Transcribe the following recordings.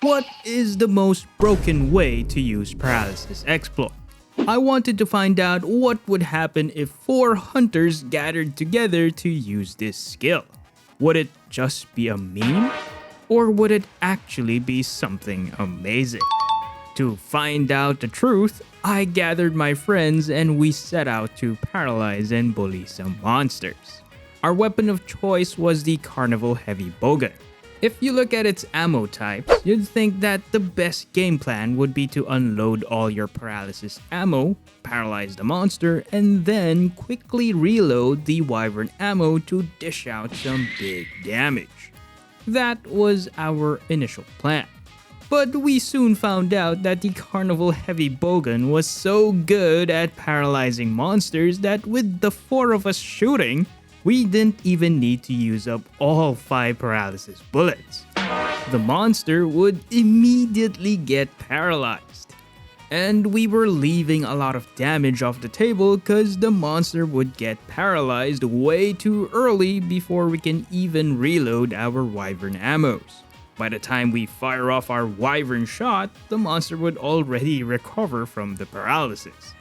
What is the most broken way to use Paralysis exploit? I wanted to find out what would happen if 4 hunters gathered together to use this skill. Would it just be a meme? Or would it actually be something amazing? To find out the truth, I gathered my friends and we set out to paralyze and bully some monsters. Our weapon of choice was the Carnival Heavy Bowgun. If you look at its ammo types, you'd think that the best game plan would be to unload all your paralysis ammo, paralyze the monster, and then quickly reload the wyvern ammo to dish out some big damage. That was our initial plan. But we soon found out that the Carnival Heavy Bowgun was so good at paralyzing monsters that with the 4 of us shooting, we didn't even need to use up all 5 paralysis bullets. The monster would immediately get paralyzed. And we were leaving a lot of damage off the table because the monster would get paralyzed way too early before we can even reload our wyvern ammos. By the time we fire off our wyvern shot, the monster would already recover from the paralysis.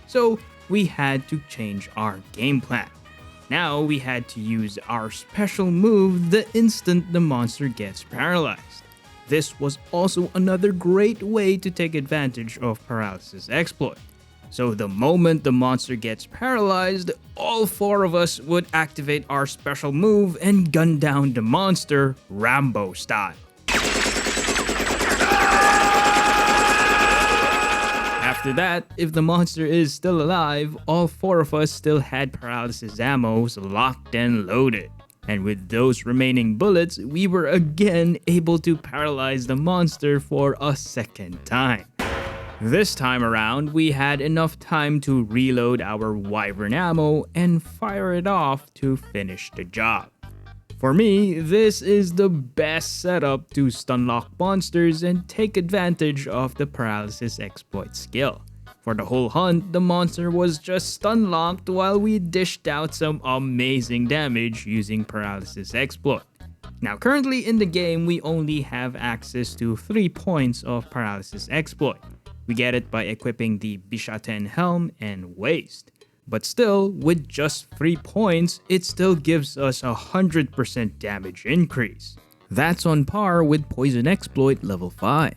So we had to change our game plan. Now we had to use our special move the instant the monster gets paralyzed. This was also another great way to take advantage of Paralysis exploit. So the moment the monster gets paralyzed, all 4 of us would activate our special move and gun down the monster Rambo style. After that, if the monster is still alive, all 4 of us still had paralysis ammos locked and loaded. And with those remaining bullets, we were again able to paralyze the monster for a second time. This time around, we had enough time to reload our wyvern ammo and fire it off to finish the job. For me, this is the best setup to stunlock monsters and take advantage of the Paralysis exploit skill. For the whole hunt, the monster was just stunlocked while we dished out some amazing damage using Paralysis exploit. Now currently in the game, we only have access to 3 points of Paralysis exploit. We get it by equipping the Bishaten helm and waist. But still, with just 3 points, it still gives us a 100% damage increase. That's on par with Poison Exploit level 5.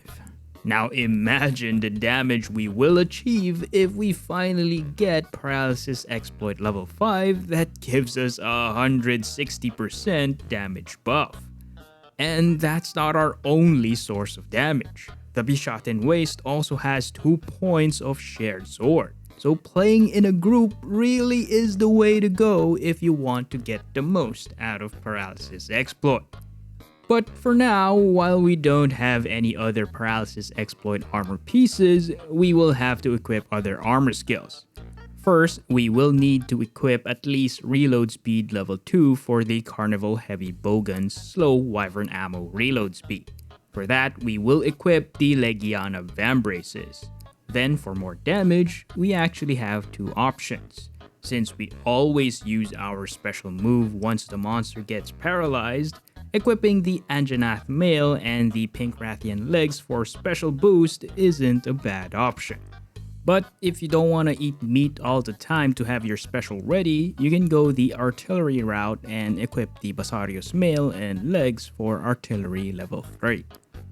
Now imagine the damage we will achieve if we finally get Paralysis Exploit level 5 that gives us a 160% damage buff. And that's not our only source of damage. The Bishaten Waist also has 2 points of Shared Sword. So playing in a group really is the way to go if you want to get the most out of Paralysis exploit. But for now, while we don't have any other Paralysis exploit armor pieces, we will have to equip other armor skills. First, we will need to equip at least reload speed level 2 for the Carnival Heavy Bowgun's slow wyvern ammo reload speed. For that, we will equip the Legiana Vambraces. Then for more damage, we actually have 2 options. Since we always use our special move once the monster gets paralyzed, equipping the Anjanath Mail and the Pink Rathian legs for special boost isn't a bad option. But if you don't want to eat meat all the time to have your special ready, you can go the artillery route and equip the Basarios Mail and legs for artillery level 3.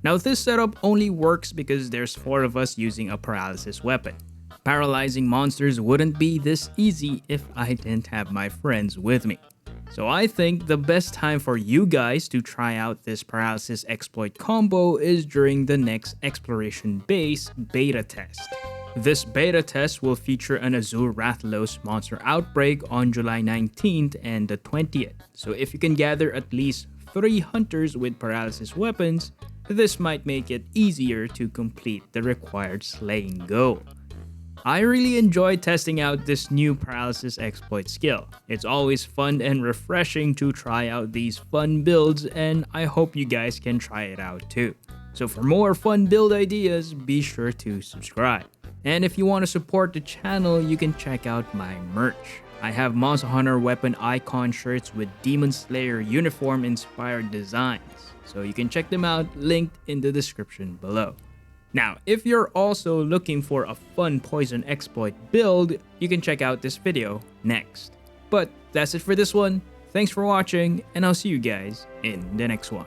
Now this setup only works because there's 4 of us using a paralysis weapon. Paralyzing monsters wouldn't be this easy if I didn't have my friends with me. So I think the best time for you guys to try out this Paralysis exploit combo is during the next Exploration Base beta test. This beta test will feature an Azure Rathalos monster outbreak on July 19th and the 20th. So if you can gather at least 3 hunters with paralysis weapons, this might make it easier to complete the required slaying goal. I really enjoy testing out this new Paralysis exploit skill. It's always fun and refreshing to try out these fun builds, and I hope you guys can try it out too. So for more fun build ideas, be sure to subscribe. And if you want to support the channel, you can check out my merch. I have Monster Hunter weapon icon shirts with Demon Slayer uniform inspired designs, so you can check them out, linked in the description below. Now, if you're also looking for a fun poison exploit build, you can check out this video next. But that's it for this one. Thanks for watching, and I'll see you guys in the next one.